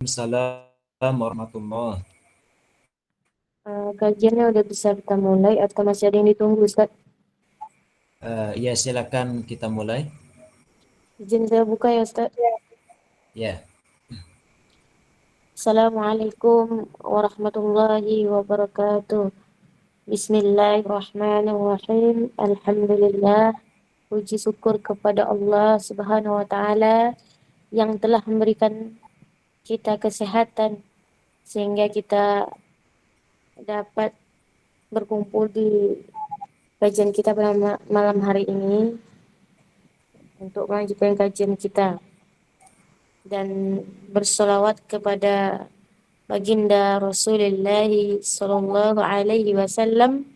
Waalaikumsalam warahmatullah. Kajiannya udah bisa kita mulai atau masih ada yang ditunggu, Ustaz? Ya silakan kita mulai. Izin saya buka ya, Ustaz. Ya, Assalamualaikum warahmatullahi wabarakatuh. Bismillahirrahmanirrahim. Alhamdulillah. Puji syukur kepada Allah Subhanahu wa Ta'ala yang telah memberikan kita kesehatan sehingga kita dapat berkumpul di kajian kita pada malam hari ini untuk melanjutkan kajian kita dan bersolawat kepada baginda Rasulullah Sallallahu Alaihi Wasallam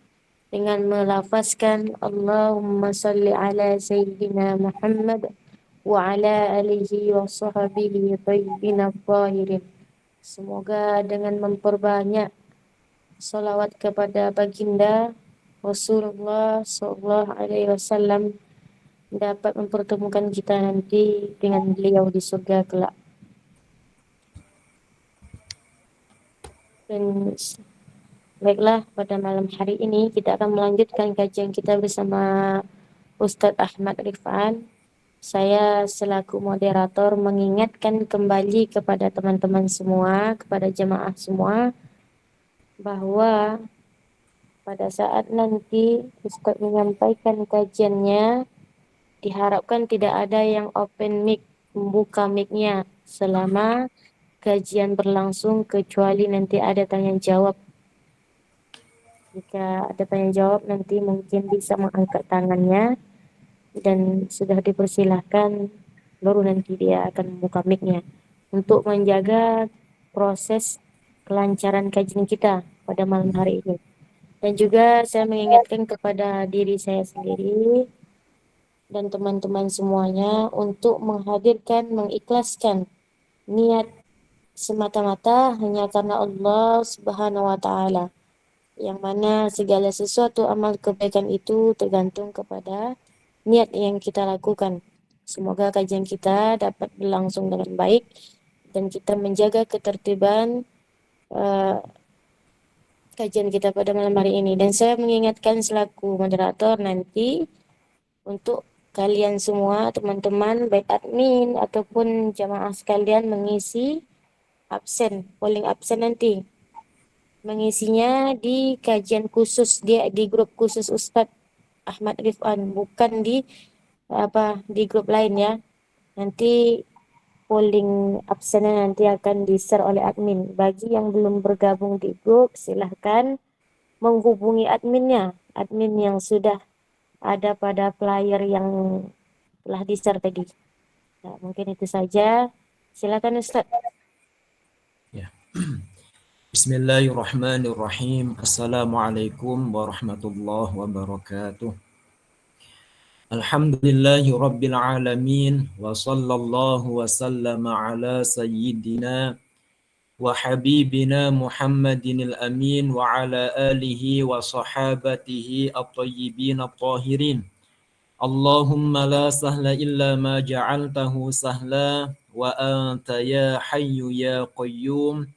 dengan melafazkan Allahumma salli ala Sayyidina Muhammad wa ala alihi wa sahbihi tayyibin tahirin. Semoga dengan memperbanyak salawat kepada baginda Rasulullah Sallallahu Alaihi Wasallam dapat mempertemukan kita nanti dengan beliau di surga kelak. Dan baiklah, pada malam hari ini kita akan melanjutkan kajian kita bersama Ustadz Ahmad Rifan. Saya selaku moderator mengingatkan kembali kepada teman-teman semua, kepada jemaah semua, bahwa pada saat nanti Ustadz menyampaikan kajiannya, diharapkan tidak ada yang open mic, membuka mic-nya selama kajian berlangsung, kecuali nanti ada tanya jawab. Jika ada tanya jawab nanti mungkin bisa mengangkat tangannya dan sudah dipersilahkan, baru nanti dia akan membuka mic-nya untuk menjaga proses kelancaran kajian kita pada malam hari ini. Dan juga saya mengingatkan kepada diri saya sendiri dan teman-teman semuanya untuk menghadirkan, mengikhlaskan niat semata-mata hanya karena Allah Subhanahu wa Ta'ala, yang mana segala sesuatu amal kebaikan itu tergantung kepada niat yang kita lakukan. Semoga kajian kita dapat berlangsung dengan baik dan kita menjaga ketertiban kajian kita pada malam hari ini. Dan saya mengingatkan selaku moderator nanti untuk kalian semua, teman-teman, baik admin ataupun jamaah sekalian mengisi absen, polling absen nanti. Mengisinya di kajian khusus, dia di grup khusus Ustadz Ahmad Rifan, bukan di grup lain ya. Nanti polling absennya nanti akan di-share oleh admin. Bagi yang belum bergabung di grup, silahkan menghubungi adminnya, admin yang sudah ada pada flyer yang telah di-share tadi. Nah, mungkin itu saja. Silakan Ustadz. ya. Bismillahirrahmanirrahim. Assalamualaikum warahmatullahi wabarakatuh. Alhamdulillahi rabbil alamin wa sallallahu wa sallama ala sayyidina wa habibina Muhammadin al-amin wa ala alihi wa sahabatihi at-tayyibin at-tahirin. Allahumma la sahla illa ma ja'altahu sahla wa anta ya hayyu ya qayyum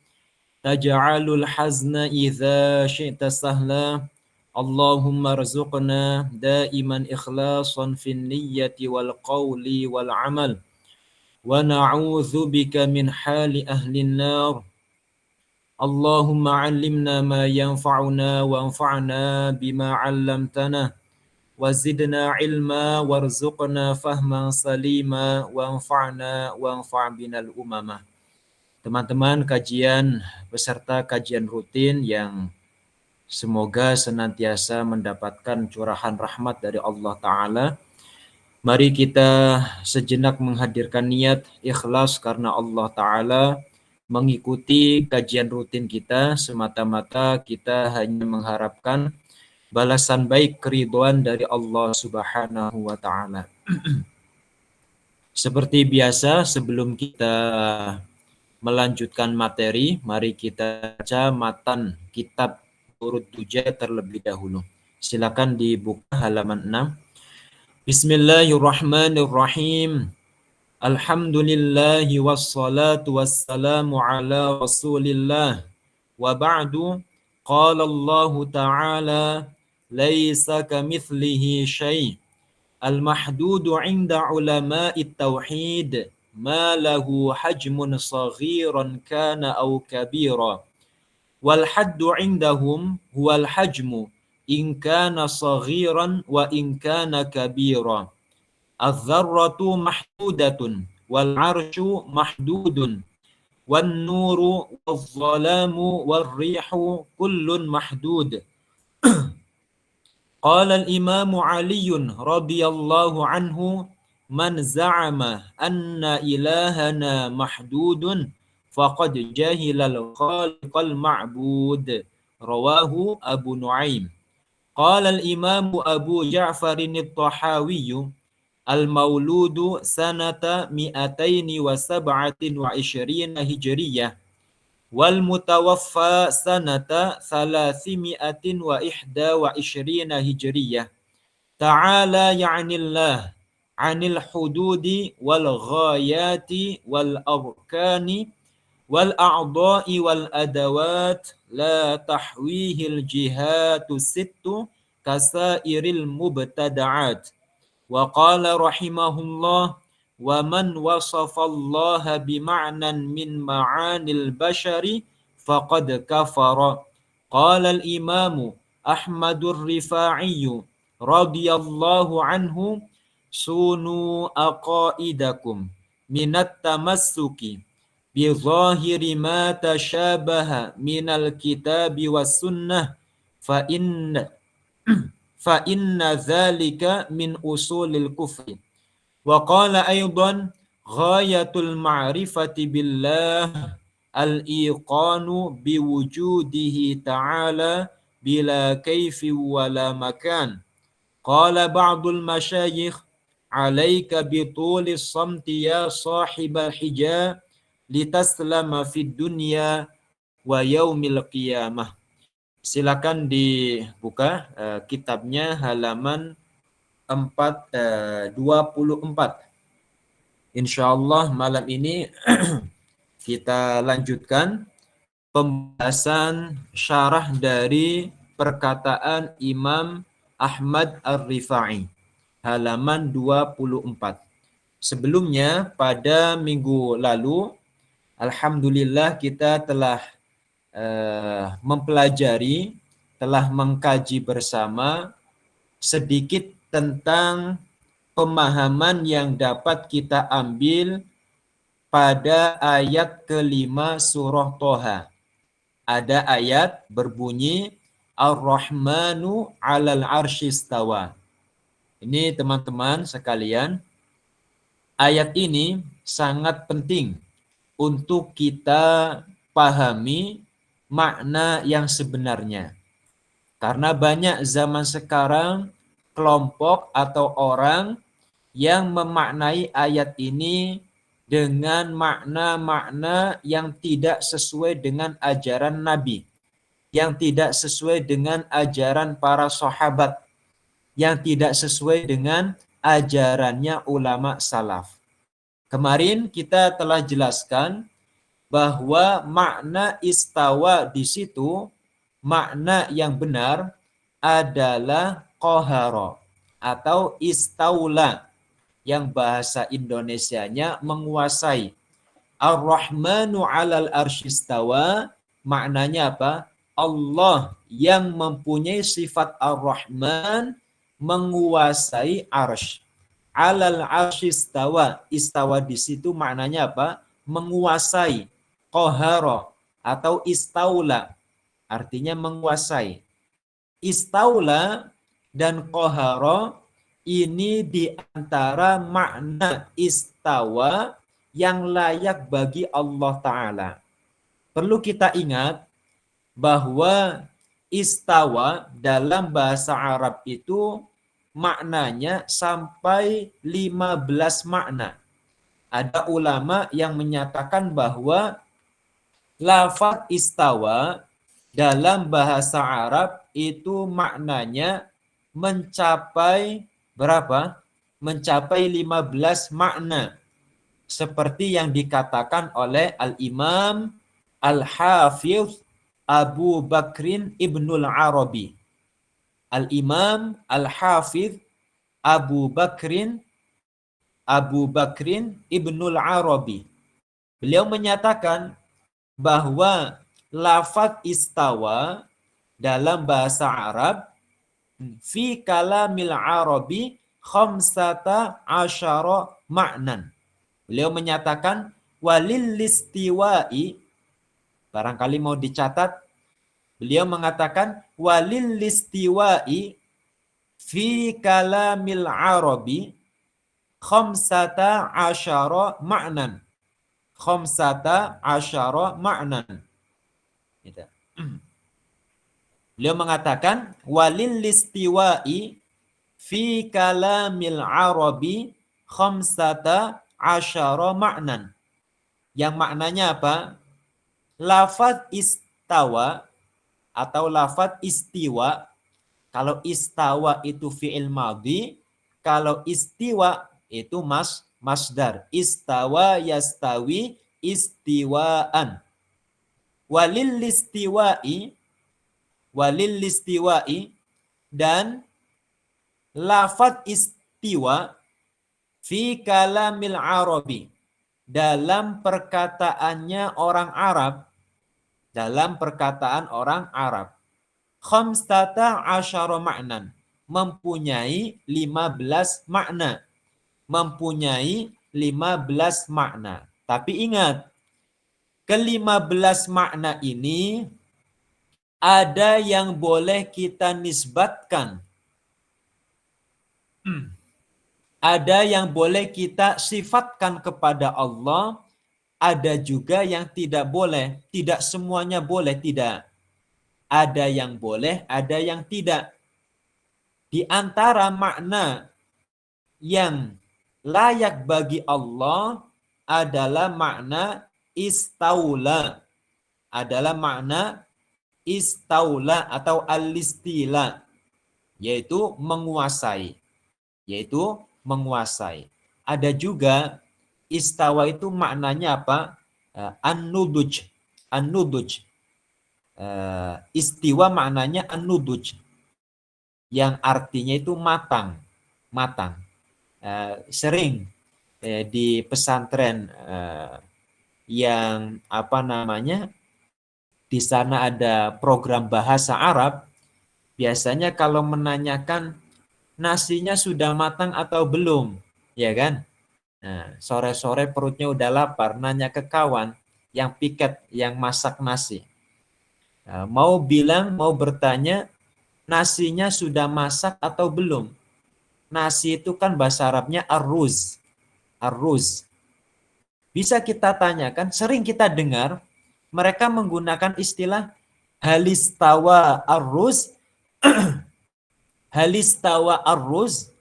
taj'alul hazna idza syi'ta sahla. Allahumma rzuqna daiman ikhlasan fin niyyati wal qawli wal amal wa na'udzu bika min hali ahli nar. Allahumma 'allimna ma yanfa'una wanfa'na bima 'allamtana wazidna ilma warzuqna fahman salima wanfa'na binal umama. Teman-teman kajian peserta kajian rutin yang semoga senantiasa mendapatkan curahan rahmat dari Allah Ta'ala. Mari kita sejenak menghadirkan niat ikhlas karena Allah Ta'ala, mengikuti kajian rutin kita semata-mata kita hanya mengharapkan balasan baik keriduan dari Allah Subhanahu wa Ta'ala. Seperti biasa, sebelum kita melanjutkan materi, mari kita baca matan kitab Urut Duja terlebih dahulu. Silakan dibuka halaman 6. Bismillahirrahmanirrahim. Alhamdulillahi wassalatu wassalamu ala rasulillah. Wa ba'du, qala Allah ta'ala, laisa kamithlihi syai'. Al-mahdudu 'inda ulama'i tauhid ma lahu hajmun saghiran kana aw kabira. Wal haddu 'indahum huwal hajmu in kana saghiran wa in kana kabira. Az-zarratu mahdudatun wal 'arsyu mahdudun wan nuru waz-zalamu war-rihu kullun mahdud. Qala al-Imam Ali radhiyallahu anhu, man za'ama anna ilahana mahdudun faqad jahilal khaliqal ma'bud. Rawahu Abu Nuaim. Qala al-Imam Abu Ja'far at-Tahawi, al-mauludu sanata 227 hijriyah wal mutawaffa sanata 321 hijriyah. Ta'ala ya'nillah 'anil hududi wal ghayati wal arkani wal a'dha'i wal adawat la tahwihil jihatu sittu kasairil mubtada'at. Wa qala rahimahullah, wa man wasafallaha bima'nan min ma'anil bashari faqad kafara. Qala al-imamu Ahmadur Rifa'i radhiyallahu anhu, sunu aqaidakum minat tamassuki bi zahiri ma tashabaha minal kitabi was sunnah fa inna dzalika min usulil kufri. Wa qala aidan ghayatul ma'rifati billah al-iqanu biwujudihi ta'ala bila kaifi wala makan. Qala ba'dul masyayikh, alaika bitulis samti ya sahibal hija litaslama fid dunya wa yaumil qiyamah. Silakan dibuka kitabnya halaman 24. Insyaallah malam ini kita lanjutkan pembahasan syarah dari perkataan Imam Ahmad Ar-Rifa'i halaman 24. Sebelumnya pada minggu lalu alhamdulillah kita telah mempelajari, telah mengkaji bersama sedikit tentang pemahaman yang dapat kita ambil pada ayat kelima surah Toha. Ada ayat berbunyi Ar-Rahmanu 'alal 'arsy istawa. Ini teman-teman sekalian, ayat ini sangat penting untuk kita pahami makna yang sebenarnya. Karena banyak zaman sekarang kelompok atau orang yang memaknai ayat ini dengan makna-makna yang tidak sesuai dengan ajaran Nabi, yang tidak sesuai dengan ajaran para sahabat, yang tidak sesuai dengan ajarannya ulama salaf. Kemarin kita telah jelaskan bahwa makna istawa di situ, makna yang benar adalah qahara atau istaula, yang bahasa Indonesianya menguasai. Ar-Rahmanu 'alal arsy istawa, maknanya apa? Allah yang mempunyai sifat Ar-Rahman menguasai arsy. 'Alal arsy istawa, istawa di situ maknanya apa? Menguasai. Qahara atau istaula artinya menguasai. Istaula dan qahara ini di antara makna istawa yang layak bagi Allah Ta'ala. Perlu kita ingat bahwa istawa dalam bahasa Arab itu maknanya sampai 15 makna. Ada ulama yang menyatakan bahwa lafaz istawa dalam bahasa Arab itu maknanya mencapai berapa? Mencapai 15 makna. seperti yang dikatakan oleh Al-Imam Al-Hafidh Abu Bakrin Ibnul Arabi. Al-Imam Al-Hafidh Abu Bakrin Ibnul Arabi. Beliau menyatakan bahwa lafaz istawa dalam bahasa Arab fi kalamil Arabi khamsata asyara ma'nan. Beliau menyatakan walil listiwa'i, barangkali mau dicatat, beliau mengatakan walil listiwa'i fi kalamil Arabi khamsata asyara ma'nan. Khamsata asyara ma'nan. Gitu. Beliau mengatakan walil listiwa'i fi kalamil Arabi khamsata asyara ma'nan. Yang maknanya apa? Lafaz istawa atau lafaz istiwa. Kalau istawa itu fi'il madhi, kalau istiwa itu masdar. Istawa yastawi istiwaan. Walil listiwa'i dan lafaz istiwa fi kalamil Arabi dalam perkataannya orang Arab, dalam perkataan orang Arab, khamsata asyara ma'nan, mempunyai 15 makna. Mempunyai 15 makna. Tapi ingat, ke-15 makna ini ada yang boleh kita nisbatkan. Ada yang boleh kita sifatkan kepada Allah, ada juga yang tidak boleh. Tidak semuanya boleh, tidak. Ada yang boleh, ada yang tidak. Di antara makna yang layak bagi Allah adalah makna istaula. Adalah makna istaula atau al-istila, yaitu menguasai. Yaitu menguasai. Ada juga istawa itu maknanya apa? An-nuduj. An-nuduj. Istiwa maknanya an-nuduj. Yang artinya itu matang. Matang. Sering di pesantren yang apa namanya, di sana ada program bahasa Arab, biasanya kalau menanyakan nasinya sudah matang atau belum, ya kan? Nah, sore-sore perutnya udah lapar, nanya ke kawan yang piket, yang masak nasi. Nah, mau bertanya, nasinya sudah masak atau belum? Nasi itu kan bahasa Arabnya arruz. Arruz. Bisa kita tanyakan, sering kita dengar, mereka menggunakan istilah halistawa arruz, halistawa arruz.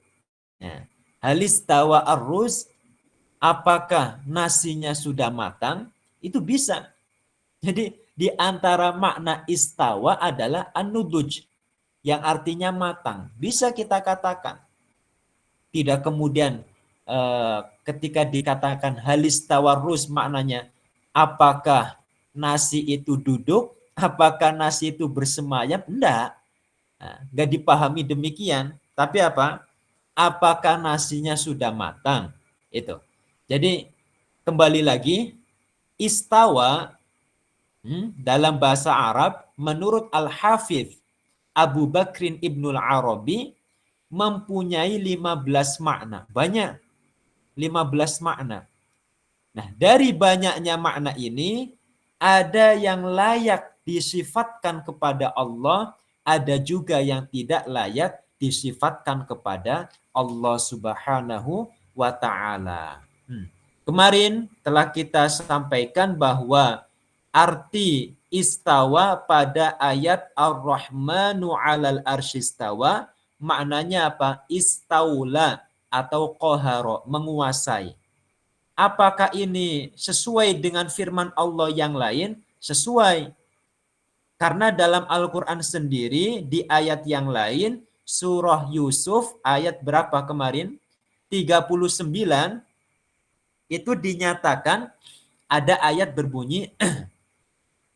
Nah, halistawa arruz, apakah nasinya sudah matang? Itu bisa. Jadi di antara makna istawa adalah an-nuduj, yang artinya matang. Bisa kita katakan. Tidak kemudian ketika dikatakan halistawa rus, maknanya apakah nasi itu duduk, apakah nasi itu bersemayam? Enggak. Enggak dipahami demikian. Tapi apa? Apakah nasinya sudah matang? Itu. Jadi kembali lagi, istawa dalam bahasa Arab menurut Al-Hafidh Abu Bakrin Ibnul Arabi mempunyai 15 makna. Banyak. 15 makna. Nah, dari banyaknya makna ini, ada yang layak disifatkan kepada Allah, ada juga yang tidak layak disifatkan kepada Allah Subhanahu wa ta'ala. Kemarin telah kita sampaikan bahwa arti istawa pada ayat Ar-Rahmanu 'alal arsyistawa maknanya apa? Istaula atau qahara, menguasai. Apakah ini sesuai dengan firman Allah yang lain? Sesuai. Karena dalam Al-Quran sendiri, di ayat yang lain, surah Yusuf, ayat berapa kemarin? 39, itu dinyatakan ada ayat berbunyi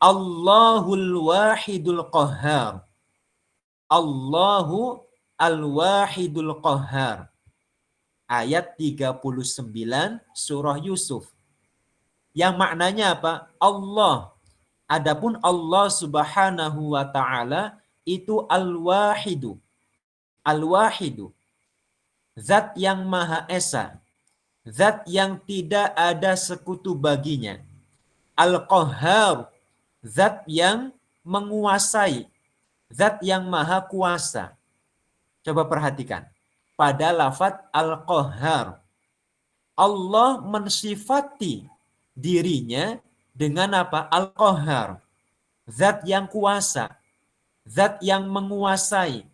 Allahul Wahidul Qahhar. Allahu Al-Wahidul Qahhar. Ayat 39 surah Yusuf. Yang maknanya apa? Allah. Adapun Allah Subhanahu wa taala itu Al-Wahidu. Al-Wahidu. Zat yang Maha Esa. Zat yang tidak ada sekutu baginya. Al-Qahhar. Zat yang menguasai. Zat yang Maha Kuasa. Coba perhatikan. Pada lafaz Al-Qahhar. Allah mensifati dirinya dengan apa? Al-Qahhar. Zat yang kuasa. Zat yang menguasai.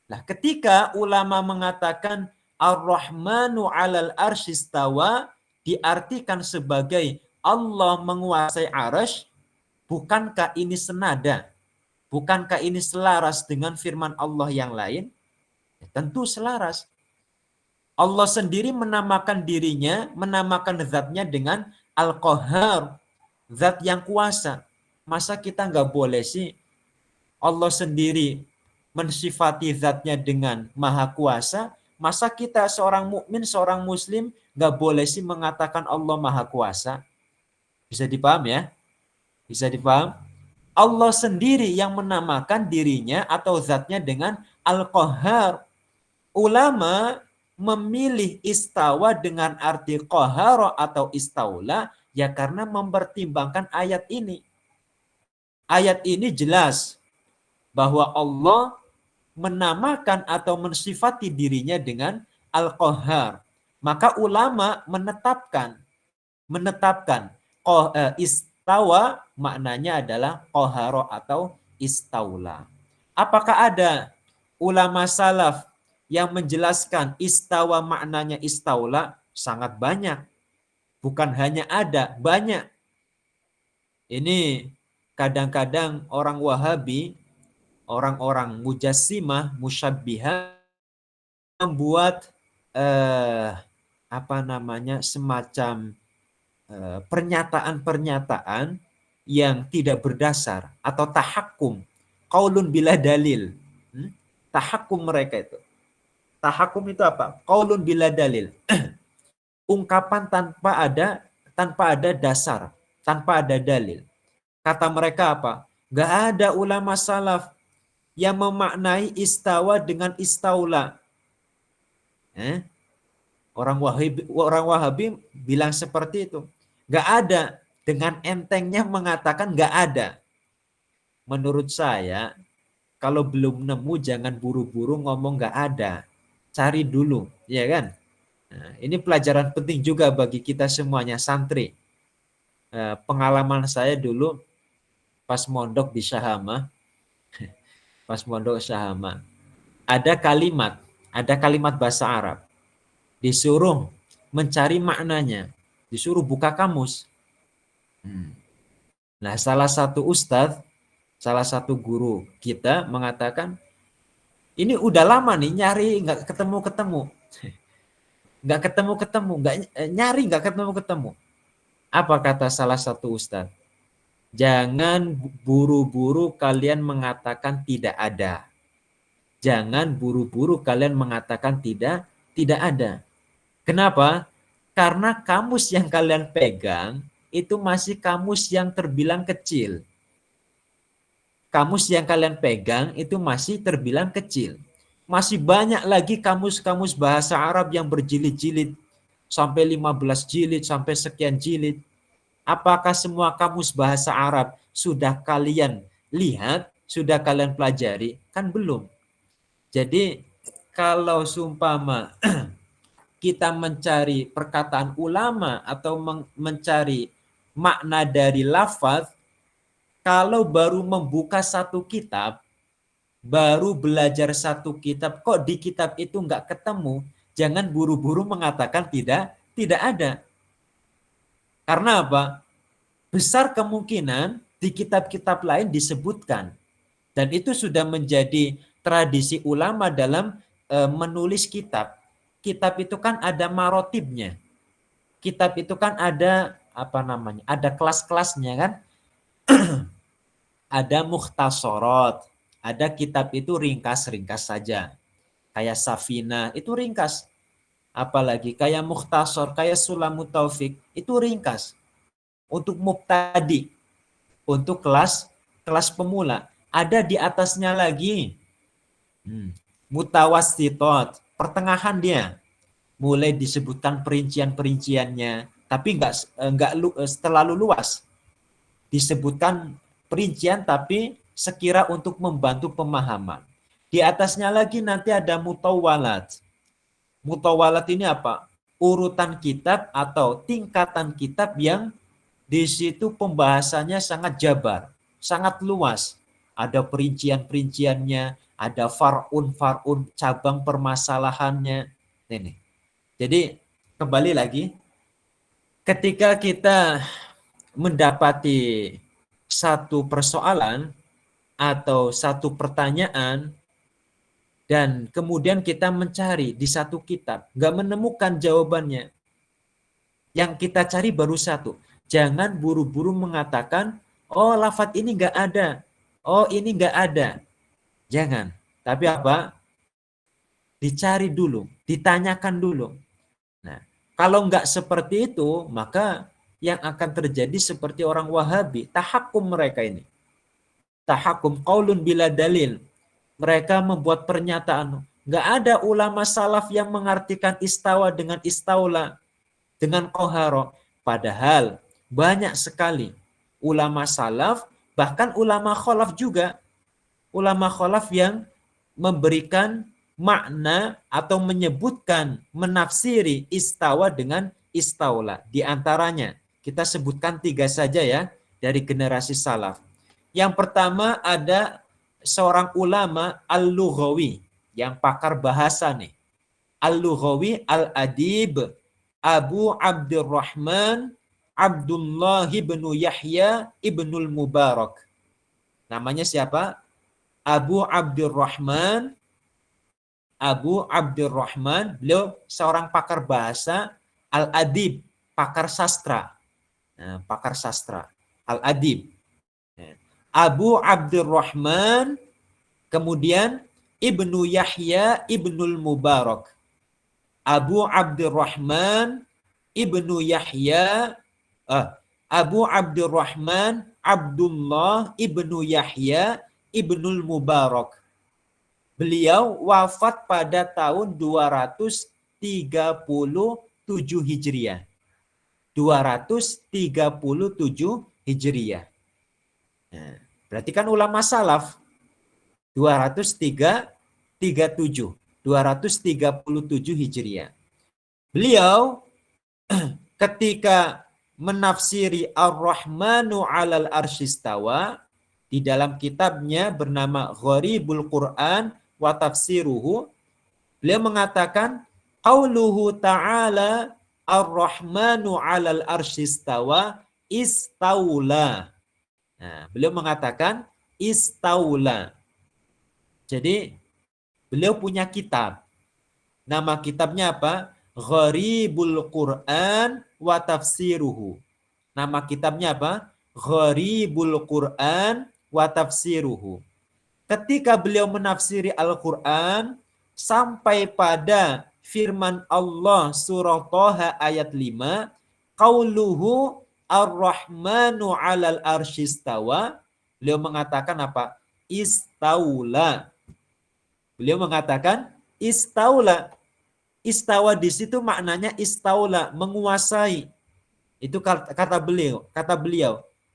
Nah, ketika ulama mengatakan Ar-Rahmanu 'alal arsyistawa diartikan sebagai Allah menguasai arasy, bukankah ini senada? Bukankah ini selaras dengan firman Allah yang lain? Ya, tentu selaras. Allah sendiri menamakan dirinya, menamakan zatnya dengan Al-Qahhar, zat yang kuasa. Masa kita nggak boleh sih Allah sendiri mensifati zatnya dengan maha kuasa, masa kita seorang mukmin, seorang muslim nggak boleh sih mengatakan Allah maha kuasa? Bisa dipaham ya? Bisa dipaham? Allah sendiri yang menamakan dirinya atau zatnya dengan Al-Qahhar. Ulama memilih istawa dengan arti qahara atau istaula ya karena mempertimbangkan ayat ini. Ayat ini jelas bahwa Allah menamakan atau mensifati dirinya dengan Al-Qahhar. Maka ulama menetapkan istawa maknanya adalah qahara atau istaula. Apakah ada ulama salaf yang menjelaskan istawa maknanya istaula? Sangat banyak. Bukan hanya ada, banyak. Ini kadang-kadang orang Wahabi, orang-orang mujassimah, musyabbihah membuat semacam pernyataan-pernyataan yang tidak berdasar atau tahakkum, qaulun bila dalil. Tahakkum mereka itu. Tahakkum itu apa? Qaulun bila dalil. Ungkapan tanpa ada dasar, tanpa ada dalil. Kata mereka apa? Gak ada ulama salaf yang memaknai istawa dengan istaula. Orang Wahabi bilang seperti itu. Gak ada. Dengan entengnya mengatakan gak ada. Menurut saya, kalau belum nemu jangan buru-buru ngomong gak ada. Cari dulu, ya kan? Nah, ini pelajaran penting juga bagi kita semuanya santri. Pengalaman saya dulu pas mondok di Syahama, ada kalimat bahasa Arab. Disuruh mencari maknanya, disuruh buka kamus. Nah, salah satu guru kita mengatakan, ini udah lama nih nyari nggak ketemu-ketemu. Nyari nggak ketemu-ketemu. Apa kata salah satu ustadz? Jangan buru-buru kalian mengatakan tidak ada. Jangan buru-buru kalian mengatakan tidak ada. Kenapa? Karena kamus yang kalian pegang itu masih kamus yang terbilang kecil. Kamus yang kalian pegang itu masih terbilang kecil. Masih banyak lagi kamus-kamus bahasa Arab yang berjilid-jilid. Sampai 15 jilid, sampai sekian jilid. Apakah semua kamus bahasa Arab sudah kalian lihat, sudah kalian pelajari? Kan belum. Jadi kalau seumpama kita mencari perkataan ulama atau mencari makna dari lafaz, kalau baru membuka satu kitab, baru belajar satu kitab, kok di kitab itu nggak ketemu, jangan buru-buru mengatakan tidak ada. Karena apa? Besar kemungkinan di kitab-kitab lain disebutkan. Dan itu sudah menjadi tradisi ulama dalam menulis kitab. Kitab itu kan ada marotibnya. kitab itu kan ada apa namanya? Ada kelas-kelasnya kan? Ada mukhtasarat, ada kitab itu ringkas-ringkas saja. Kayak Safina itu ringkas. Apalagi kayak Mukhtasar, kayak Sulamut Taufik itu ringkas. Untuk mubtadi, untuk kelas pemula. Ada di atasnya lagi. Mutawassitot, pertengahan dia. Mulai disebutkan perincian-perinciannya, tapi enggak terlalu luas. Disebutkan perincian tapi sekira untuk membantu pemahaman. Di atasnya lagi nanti ada mutawalat. Mutawalat ini apa? Urutan kitab atau tingkatan kitab yang di situ pembahasannya sangat jabar, sangat luas. Ada perincian-perinciannya, ada far'un, cabang permasalahannya. Ini. Jadi kembali lagi, ketika kita mendapati satu persoalan atau satu pertanyaan dan kemudian kita mencari di satu kitab, nggak menemukan jawabannya. Yang kita cari baru satu. Jangan buru-buru mengatakan, oh lafadz ini nggak ada, oh ini nggak ada. Jangan. Tapi apa? Dicari dulu, ditanyakan dulu. Nah, kalau nggak seperti itu, maka yang akan terjadi seperti orang Wahabi, tahakum mereka ini. Tahakum qaulun bila dalil. Mereka membuat pernyataan, nggak ada ulama salaf yang mengartikan istawa dengan istaula, dengan koharo. Padahal banyak sekali ulama salaf, bahkan ulama kholaf juga. Ulama kholaf yang memberikan makna atau menyebutkan, menafsiri istawa dengan istaula. Di antaranya, kita sebutkan 3 saja ya, dari generasi salaf. Yang pertama ada seorang ulama al-lughawi, yang pakar bahasa nih. Al-lughawi al-adib Abu Abdurrahman Abdullah ibnu Yahya ibnul Mubarak. Namanya siapa? Abu Abdurrahman, beliau seorang pakar bahasa, al-adib, pakar sastra. Nah, pakar sastra, al-adib. Abu Abdurrahman, kemudian Ibnu Yahya Ibnul Mubarak. Abu Abdurrahman Ibnu Yahya, Abu Abdurrahman Abdullah Ibnu Yahya Ibnul Mubarak. Beliau wafat pada tahun 237 Hijriah. 237 Hijriah. Nah, berarti kan ulama salaf 237 Hijriah. Beliau ketika menafsiri Ar-Rahmanu 'alal arsyistawa di dalam kitabnya bernama Gharibul Quran wa tafsiruhu, beliau mengatakan qauluhu ta'ala Ar-Rahmanu 'alal arsyistawa istaula. Nah, beliau mengatakan istaula. Jadi beliau punya kitab. Nama kitabnya apa? Gharibul Quran wa tafsiruhu. Nama kitabnya apa? Gharibul Quran wa tafsiruhu. Ketika beliau menafsiri Al-Quran sampai pada firman Allah surah Thaha ayat 5, qauluhu Ar-Rahmanu 'alal arsyistawa. Beliau mengatakan apa? Istaula. Beliau mengatakan istaula. Istawa di situ maknanya istaula, menguasai. Itu kata beliau.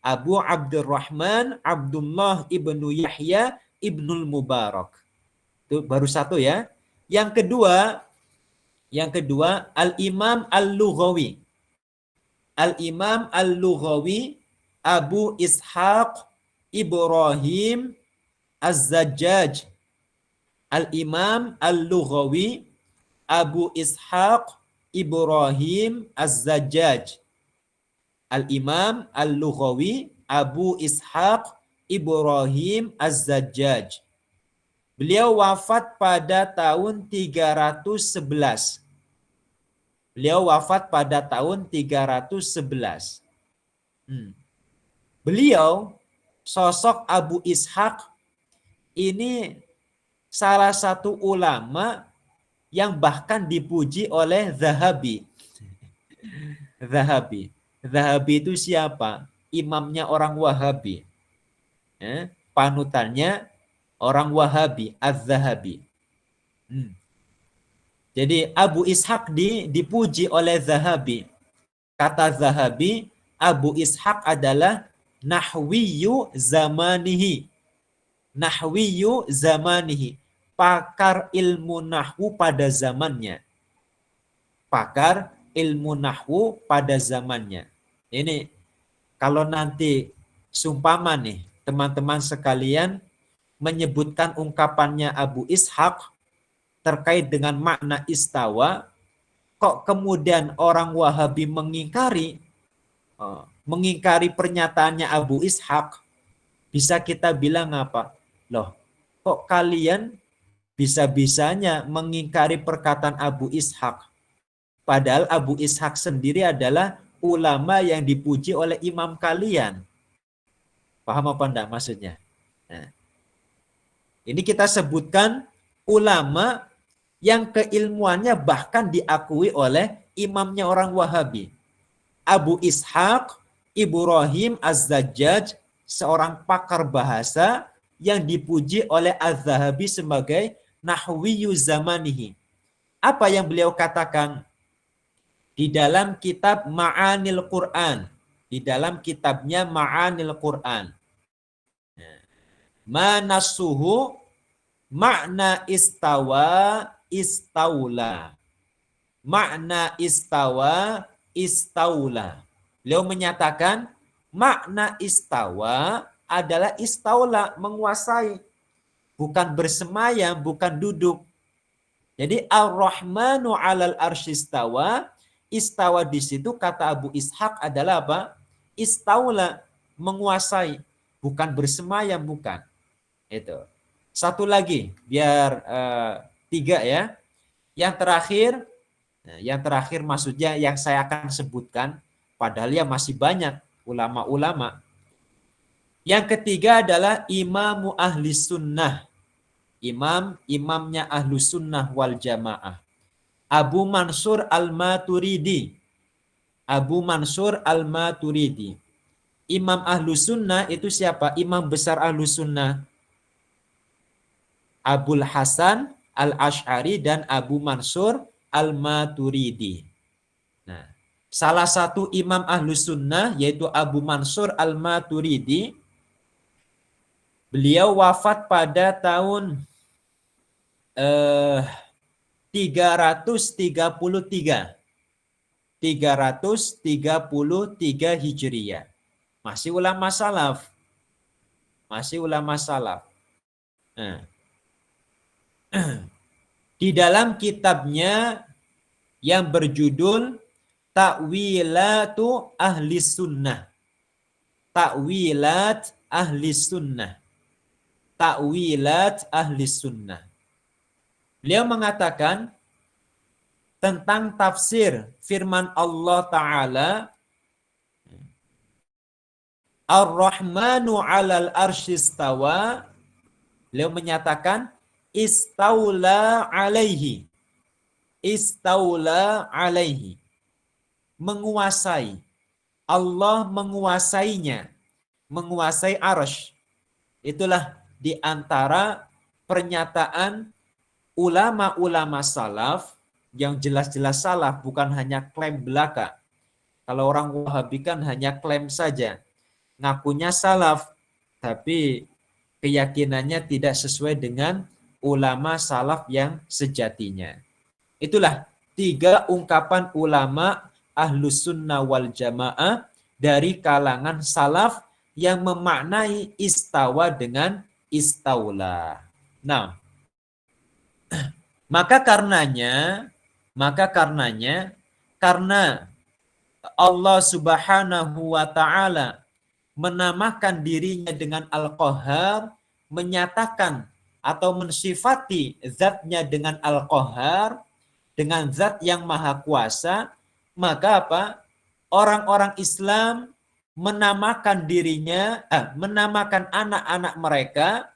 Abu Abdurrahman Abdullah ibnu Yahya ibnul Mubarak. Itu baru satu ya. Yang kedua Al-Imam Al-Lughawi. Al-Imam Al-Lughawi Abu Ishaq Ibrahim Az-Zajjaj. Al-Imam Al-Lughawi Abu Ishaq Ibrahim Az-Zajjaj. Al-Imam Al-Lughawi Abu Ishaq Ibrahim Az-Zajjaj. Beliau wafat pada tahun 311. Beliau wafat pada tahun 311. Beliau, sosok Abu Ishaq ini salah satu ulama yang bahkan dipuji oleh Zahabi. Zahabi itu siapa? Imamnya orang Wahabi. Panutannya orang Wahabi, Az-Zahabi. Jadi Abu Ishaq dipuji oleh Zahabi. Kata Zahabi, Abu Ishaq adalah nahwiyu zamanihi. Nahwiyu zamanihi. Pakar ilmu nahwu pada zamannya. Pakar ilmu nahwu pada zamannya. Ini kalau nanti sumpama nih teman-teman sekalian menyebutkan ungkapannya Abu Ishaq terkait dengan makna istawa, kok kemudian orang Wahabi mengingkari pernyataannya Abu Ishaq, bisa kita bilang apa? Loh, kok kalian bisa-bisanya mengingkari perkataan Abu Ishaq? Padahal Abu Ishaq sendiri adalah ulama yang dipuji oleh imam kalian. Paham apa enggak maksudnya? Nah, ini kita sebutkan ulama yang keilmuannya bahkan diakui oleh imamnya orang Wahabi. Abu Ishaq Ibrahim Az-Zajjaj, seorang pakar bahasa yang dipuji oleh Az-Zahabi sebagai nahwiyu zamanihi. Apa yang beliau katakan? Di dalam kitab Ma'anil Quran. Di dalam kitabnya Ma'anil Quran. Manasuhu makna istawa istaula. Makna istawa istaula. Beliau menyatakan makna istawa adalah istaula, menguasai. Bukan bersemayam, bukan duduk. Jadi Ar-Rahmanu 'alal arsyistawa, istawa di situ kata Abu Ishaq adalah apa? Istaula, menguasai, bukan bersemayam, bukan. Itu. Satu lagi, biar 3 ya. Yang terakhir maksudnya yang saya akan sebutkan, padahal ya masih banyak ulama-ulama. Yang ketiga adalah imamu ahli sunnah. Imamnya ahlu sunnah wal jamaah. Abu Mansur al-Maturidi. Abu Mansur al-Maturidi. Imam ahlu sunnah itu siapa? Imam besar ahlu sunnah. Abul Hasan al-Ash'ari dan Abu Mansur al-Maturidi. Nah, salah satu imam ahlu sunnah yaitu Abu Mansur al-Maturidi. Beliau wafat pada tahun 333 Hijriyah. Masih ulama salaf. Nah, di dalam kitabnya yang berjudul Ta'wilatu Ahli Sunnah. Ta'wilat Ahli Sunnah. Ta'wilat Ahli Sunnah. Beliau mengatakan tentang tafsir firman Allah Ta'ala, Ar-Rahmanu 'alal arsyistawa. Beliau menyatakan istaula alaihi. Istaula alaihi. Menguasai. Allah menguasainya. Menguasai arsy. Itulah di antara pernyataan ulama-ulama salaf yang jelas-jelas salaf, bukan hanya klaim belaka. Kalau orang Wahabi kan hanya klaim saja. Ngakunya salaf, tapi keyakinannya tidak sesuai dengan ulama salaf yang sejatinya. Itulah 3 ungkapan ulama Ahlus Sunnah wal Jamaah dari kalangan salaf yang memaknai istawa dengan istaula. Nah, maka karenanya karena Allah Subhanahu wa taala menamakan dirinya dengan Al-Qahhar, menyatakan atau mensifati zatnya dengan Al-Qahhar, dengan zat yang maha kuasa, maka apa? Orang-orang Islam menamakan dirinya, menamakan anak-anak mereka,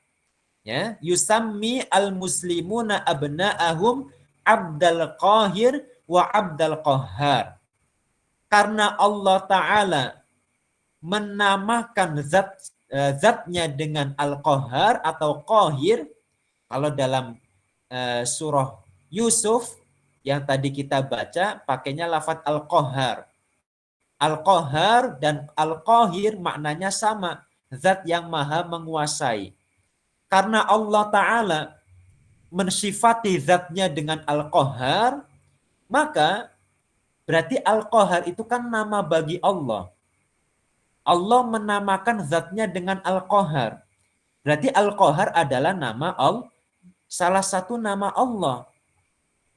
ya, yusammi al-muslimuna abna'ahum Abdal Qahir wa Abdal Qahhar. Karena Allah Ta'ala menamakan zatnya dengan Al-Qahhar atau Qahir. Kalau dalam surah Yusuf yang tadi kita baca pakainya lafaz Al-Qahhar. Al-Qahhar dan Al-Qahir maknanya sama, zat yang maha menguasai. Karena Allah Ta'ala mensifati zatnya dengan Al-Qahhar, maka berarti Al-Qahhar itu kan nama bagi Allah. Allah menamakan zatnya dengan Al-Qahhar. Berarti Al-Qahhar adalah nama Allah, salah satu nama Allah.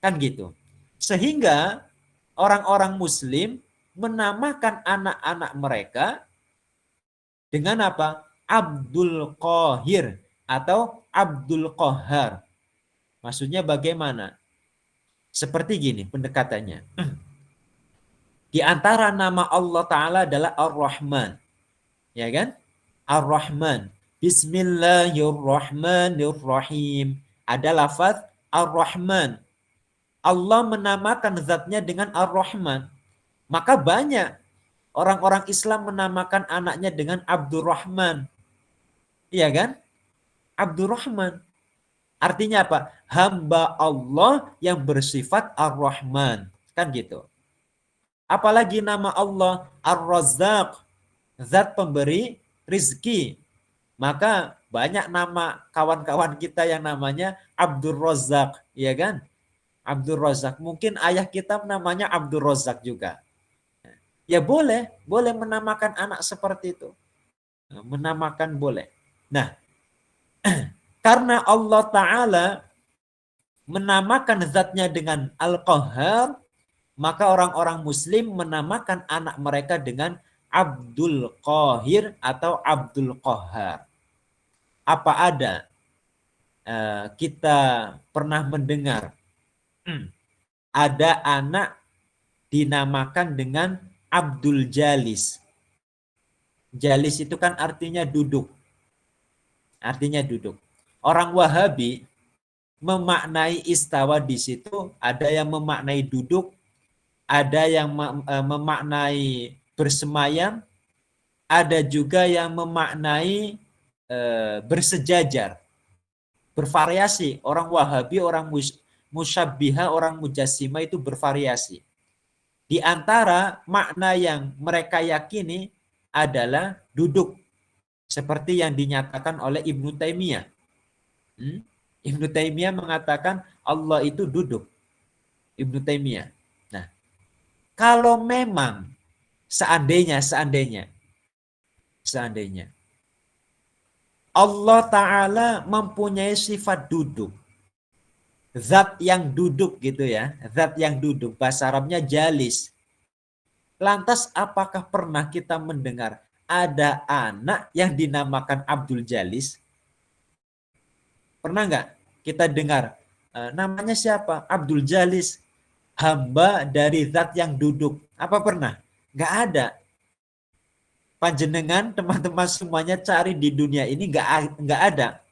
Kan gitu. Sehingga orang-orang Muslim menamakan anak-anak mereka dengan apa? Abdul Qahir atau Abdul Qahhar. Maksudnya bagaimana? Seperti gini pendekatannya. Di antara nama Allah Ta'ala adalah Ar-Rahman. Ya kan? Ar-Rahman. Bismillahirrahmanirrahim. Ada lafaz Ar-Rahman. Allah menamakan zatnya dengan Ar-Rahman. Maka banyak orang-orang Islam menamakan anaknya dengan Abdurrahman. Iya kan? Abdurrahman. Artinya apa? Hamba Allah yang bersifat Ar-Rahman. Kan gitu. Apalagi nama Allah Ar-Razzaq. Zat pemberi rizki. Maka banyak nama kawan-kawan kita yang namanya Abdul Razzaq. Iya kan? Abdul Razak. Mungkin ayah kita namanya Abdul Razak juga. Ya boleh menamakan anak seperti itu. Menamakan boleh. Nah, karena Allah Ta'ala menamakan zatnya dengan Al-Qahhar, maka orang-orang Muslim menamakan anak mereka dengan Abdul Qahir atau Abdul Qahhar. Apa ada kita pernah mendengar ada anak dinamakan dengan Abdul Jalis. Jalis itu kan artinya duduk. Artinya duduk. Orang Wahabi memaknai istawa di situ, ada yang memaknai duduk, ada yang memaknai bersemayam, ada juga yang memaknai bersejajar. Bervariasi. Orang Wahabi, orang Musyabbiha, orang Mujassima itu bervariasi. Di antara makna yang mereka yakini adalah duduk. Seperti yang dinyatakan oleh Ibnu Taimiyah. Ibnu Taimiyah mengatakan Allah itu duduk. Ibnu Taimiyah. Nah, kalau memang seandainya Allah Ta'ala mempunyai sifat duduk. Zat yang duduk gitu ya. Zat yang duduk. Bahasa Arabnya jalis. Lantas apakah pernah kita mendengar ada anak yang dinamakan Abdul Jalis? Pernah nggak kita dengar namanya siapa? Abdul Jalis. Hamba dari zat yang duduk. Apa pernah? Nggak ada. Panjenengan teman-teman semuanya cari di dunia ini nggak ada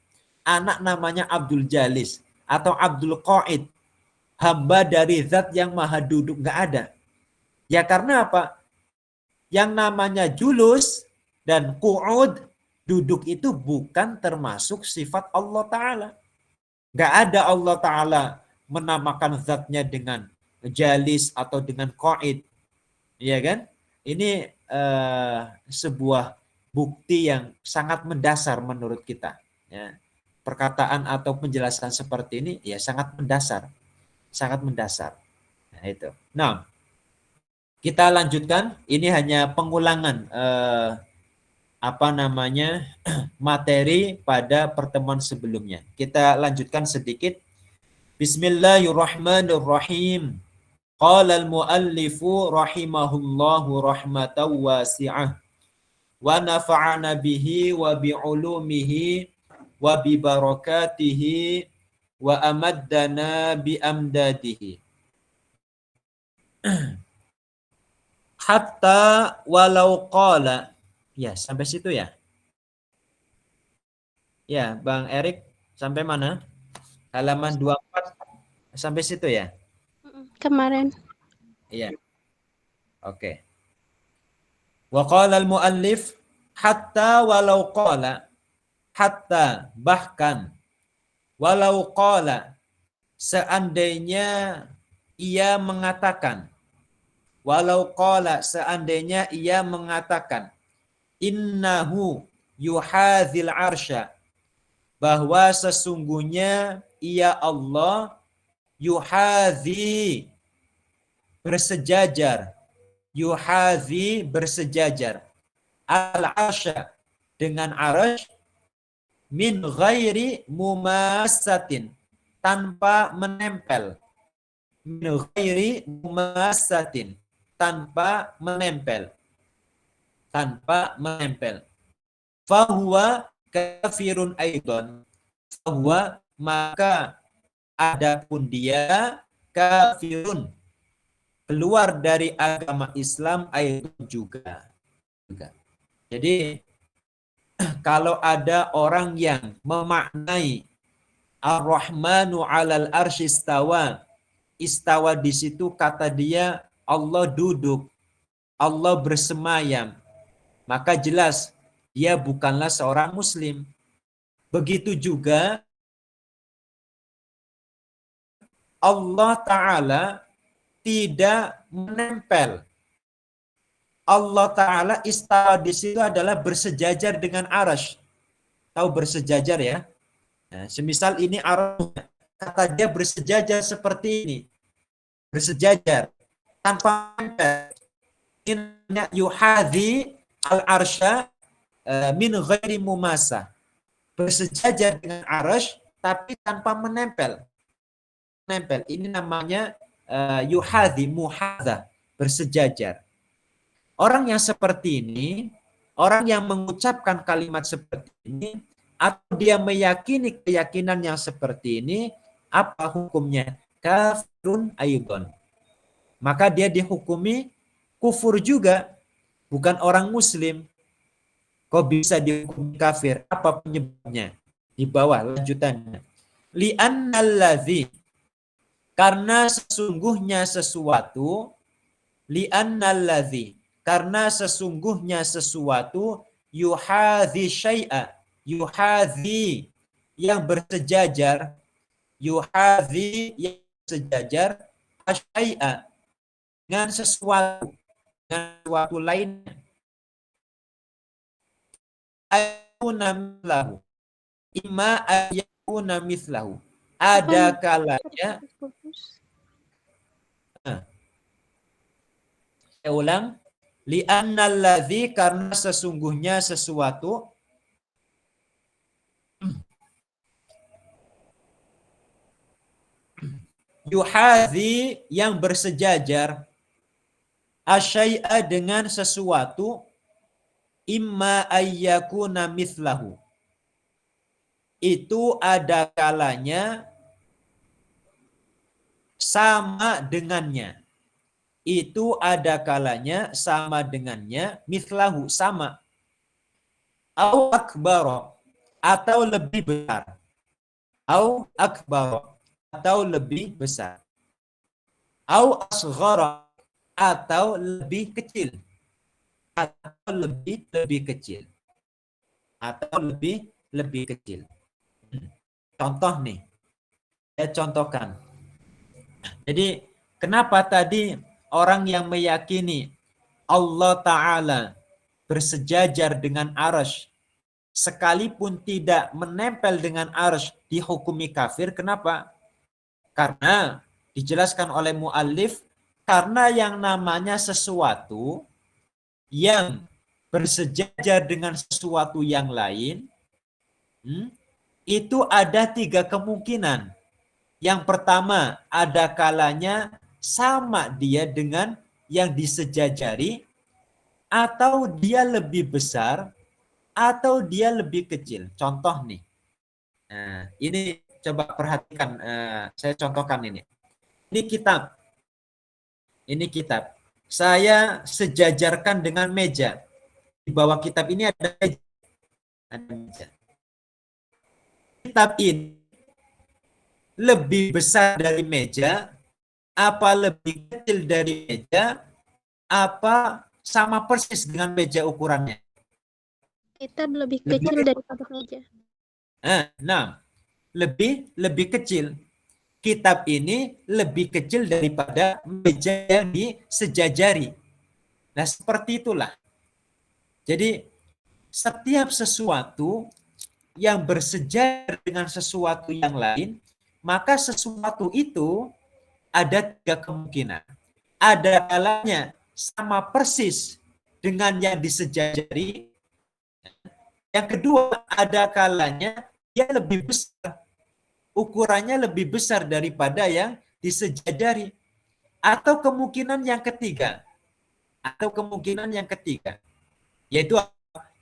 anak namanya Abdul Jalis atau Abdul Qaid, hamba dari zat yang maha duduk, nggak ada. Ya karena apa? Yang namanya julus dan qu'ud, duduk itu bukan termasuk sifat Allah Ta'ala. Nggak ada Allah Ta'ala menamakan zatnya dengan jalis atau dengan qaid. Iya kan? Ini sebuah bukti yang sangat mendasar menurut kita. Ya. Perkataan atau penjelasan seperti ini ya sangat mendasar. Sangat mendasar. Nah, itu. Nah, kita lanjutkan. Ini hanya pengulangan materi pada pertemuan sebelumnya. Kita lanjutkan sedikit. Bismillahirrahmanirrahim. Qala al-muallifu rahimahullahu rahmatan wasi'ah wa nafa'ana bihi wa bi'ulumihi wa bi barakatihi wa amaddana bi amdadihi. Hatta walau qala. Ya, sampai situ ya. Ya, Bang Erik, sampai mana? Halaman 24 sampai situ ya? Kemarin. Iya. Oke. Wa qala al-muallif hatta walau qala, hatta bahkan, walau qala seandainya ia mengatakan, walau qala seandainya ia mengatakan, innahu yuhadzil arsya, bahwa sesungguhnya ia Allah yuhadzi bersejajar, yuhadzi bersejajar, al-arsya dengan arash, min ghairi mumassatin tanpa menempel, min ghairi mumassatin tanpa menempel, tanpa menempel. Fahuwa kafirun aidon, fahuwa maka adapun dia kafirun keluar dari agama Islam aidon juga. Jadi kalau ada orang yang memaknai Ar-Rahmanu 'alal arsy istawa, istawa di situ kata dia Allah duduk, Allah bersemayam, maka jelas dia bukanlah seorang muslim. Begitu juga Allah Ta'ala tidak menempel. Allah Ta'ala istawa di situ adalah bersejajar dengan arash. Tahu bersejajar ya? Nah, semisal ini arash, kata dia bersejajar seperti ini. Bersejajar. Tanpa menempel. Inna yuhadhi al-arsya min ghairi mumasa. Bersejajar dengan arash, tapi tanpa menempel. Menempel. Ini namanya yuhadhi, muhadha. Bersejajar. Orang yang seperti ini, orang yang mengucapkan kalimat seperti ini, atau dia meyakini keyakinan yang seperti ini, apa hukumnya? Kafirun aidon. Maka dia dihukumi kufur juga, bukan orang muslim. Kok bisa dihukumi kafir? Apa penyebabnya? Di bawah lanjutannya. Li'annalladzi, karena sesungguhnya sesuatu, li'annalladzi, karena sesungguhnya sesuatu, yuhadzi syai'a, yuhadzi yang bersejajar, yuhadzi yang bersejajar, syai'a dengan sesuatu, dengan sesuatu lainnya, ayakuna mislahu, imma ayakuna mislahu, ada kalanya, saya ulang, li'annalladzi, karena sesungguhnya sesuatu, yuhadzi yang bersejajar, asyai'a dengan sesuatu, imma ayyakuna mithlahu, itu ada kalanya sama dengannya. Itu ada kalanya sama dengannya, mithlahu sama. Au akbar, atau lebih besar. Au akbar, atau lebih besar. Au asghara, atau lebih kecil. Atau lebih kecil. Atau lebih kecil. Contoh nih, saya contohkan. Jadi kenapa tadi orang yang meyakini Allah Ta'ala bersejajar dengan arash, sekalipun tidak menempel dengan arash, dihukumi kafir? Kenapa? Karena dijelaskan oleh muallif, karena yang namanya sesuatu yang bersejajar dengan sesuatu yang lain, itu ada 3 kemungkinan. Yang pertama, ada kalanya sama dia dengan yang disejajari, atau dia lebih besar, atau dia lebih kecil. Contoh nih. Nah, ini coba perhatikan, saya contohkan ini. Ini kitab. Ini kitab. Saya sejajarkan dengan meja. Di bawah kitab ini ada meja. Ada meja. Kitab ini lebih besar dari meja, apa lebih kecil dari meja, apa sama persis dengan meja ukurannya. Kitab lebih Lebih kecil daripada meja. nah, lebih kecil. Kitab ini lebih kecil daripada meja yang disejajari. Nah, seperti itulah. Jadi, setiap sesuatu yang bersejajar dengan sesuatu yang lain, maka sesuatu itu ada tiga kemungkinan. Ada kalanya sama persis dengan yang disejajari. Yang kedua, ada kalanya dia lebih besar, ukurannya lebih besar daripada yang disejajari. Atau kemungkinan yang ketiga, yaitu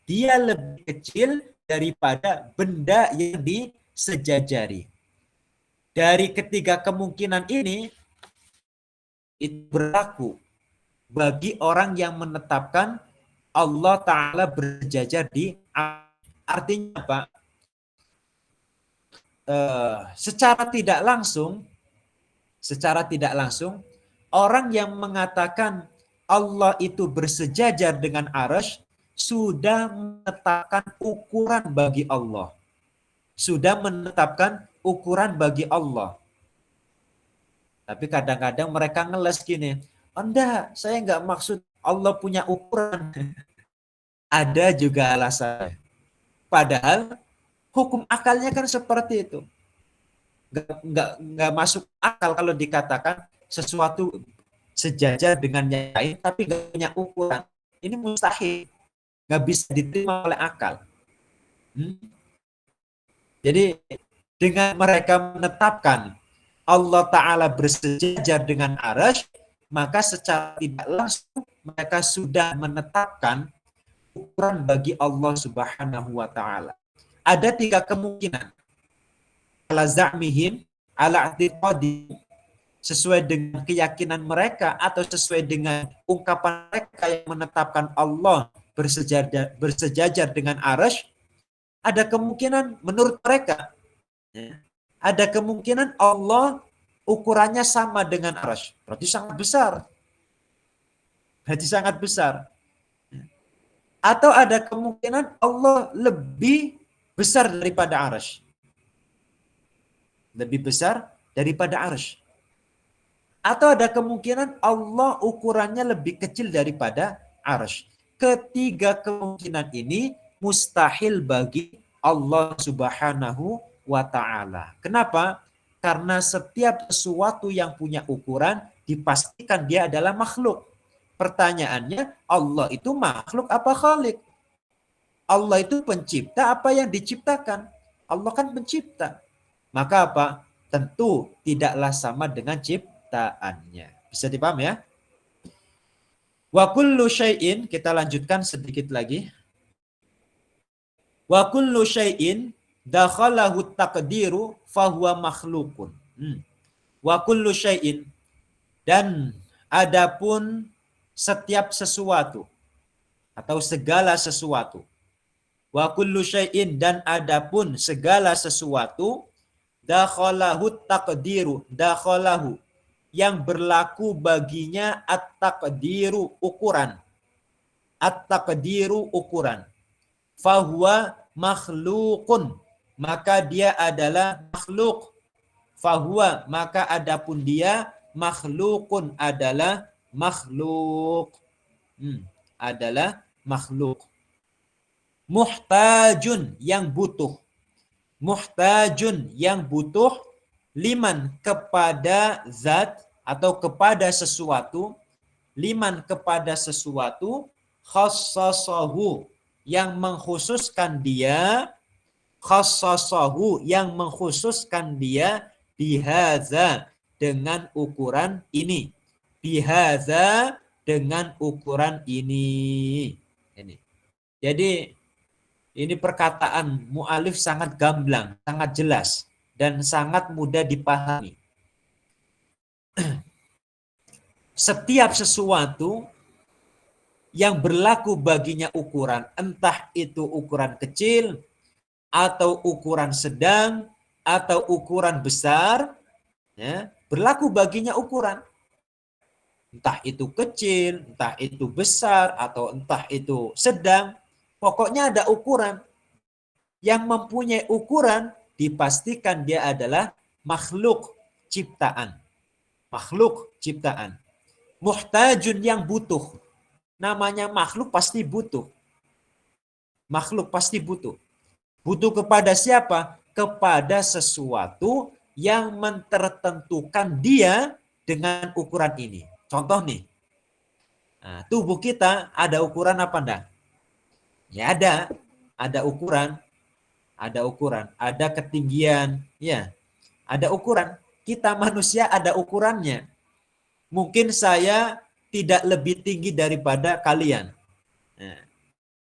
dia lebih kecil daripada benda yang disejajari. Dari ketiga kemungkinan ini, itu berlaku bagi orang yang menetapkan Allah Ta'ala bersejajar di artinya apa? Secara tidak langsung, orang yang mengatakan Allah itu bersejajar dengan arasy sudah menetapkan ukuran bagi Allah. Sudah menetapkan ukuran bagi Allah. Tapi kadang-kadang mereka ngeles gini, enggak, saya enggak maksud Allah punya ukuran. Ada juga alasan. Padahal hukum akalnya kan seperti itu. Enggak masuk akal kalau dikatakan sesuatu sejajar dengan yang lain tapi enggak punya ukuran. Ini mustahil. Enggak bisa diterima oleh akal. Jadi dengan mereka menetapkan Allah Ta'ala bersejajar dengan arasy, maka secara tidak langsung mereka sudah menetapkan ukuran bagi Allah Subhanahu wa Ta'ala. Ada tiga kemungkinan. Ala za'mihim, ala i'tiqadi, sesuai dengan keyakinan mereka atau sesuai dengan ungkapan mereka yang menetapkan Allah bersejajar dengan arasy. Ada kemungkinan menurut mereka, ada kemungkinan Allah ukurannya sama dengan arasy. Berarti sangat besar. Atau ada kemungkinan Allah lebih besar daripada arasy. Lebih besar daripada arasy. Atau ada kemungkinan Allah ukurannya lebih kecil daripada arasy. Ketiga kemungkinan ini mustahil bagi Allah Subhanahu wa Ta'ala. Kenapa? Karena setiap sesuatu yang punya ukuran dipastikan dia adalah makhluk. Pertanyaannya, Allah itu makhluk apa khalik? Allah itu pencipta apa yang diciptakan? Allah kan pencipta. Maka apa? Tentu tidaklah sama dengan ciptaannya. Bisa dipaham ya? Wa kullu syai'in, kita lanjutkan sedikit lagi. Wa kullu syai'in dakhalahu taqdiru fahuwa makhlukun. Wa kullu syai'in, dan adapun setiap sesuatu atau segala sesuatu. Wa kullu syai'in, dan adapun segala sesuatu, dakhalahu taqdiru, dakhalahu, yang berlaku baginya at-taqdiru, ukuran. At-taqdiru, ukuran. Fahuwa makhlukun, maka dia adalah makhluk. Fahuwa, maka adapun dia, makhlukun, adalah makhluk. Adalah makhluk. Muhtajun, yang butuh. Muhtajun, yang butuh. Liman, kepada zat atau kepada sesuatu. Liman, kepada sesuatu. Khassasahu, yang mengkhususkan dia. Khassasahu, yang mengkhususkan dia. Bihaza, dengan ukuran ini. Bihaza, dengan ukuran ini. Jadi ini perkataan mu'alif sangat gamblang, sangat jelas, dan sangat mudah dipahami. Setiap sesuatu yang berlaku baginya ukuran, entah itu ukuran kecil, atau ukuran sedang, atau ukuran besar, ya, berlaku baginya ukuran. Entah itu kecil, entah itu besar, atau entah itu sedang, pokoknya ada ukuran. Yang mempunyai ukuran dipastikan dia adalah makhluk ciptaan. Makhluk ciptaan. Muhtajun yang butuh. Namanya makhluk pasti butuh. Makhluk pasti butuh. Butuh kepada siapa? Kepada sesuatu yang mentertentukan dia dengan ukuran ini. Contoh nih, nah, tubuh kita ada ukuran apa enggak? Ya ada ukuran, ada ketinggian, ya, ada ukuran. Kita manusia ada ukurannya. Mungkin saya tidak lebih tinggi daripada kalian. Nah,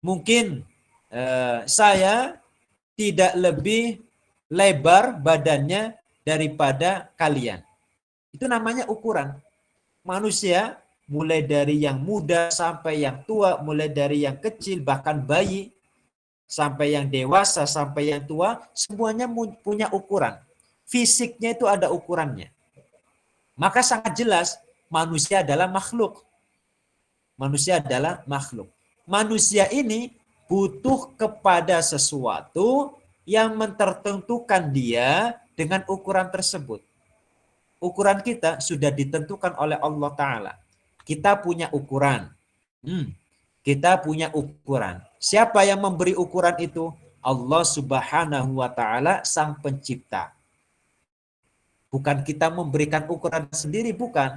mungkin saya tidak lebih lebar badannya daripada kalian. Itu namanya ukuran. Manusia mulai dari yang muda sampai yang tua, mulai dari yang kecil bahkan bayi sampai yang dewasa sampai yang tua, semuanya punya ukuran. Fisiknya itu ada ukurannya. Maka sangat jelas manusia adalah makhluk. Manusia adalah makhluk. Manusia ini butuh kepada sesuatu yang mentertentukan dia dengan ukuran tersebut. Ukuran kita sudah ditentukan oleh Allah Ta'ala. Kita punya ukuran. Kita punya ukuran. Siapa yang memberi ukuran itu? Allah Subhanahu wa Ta'ala, Sang Pencipta. Bukan kita memberikan ukuran sendiri, bukan.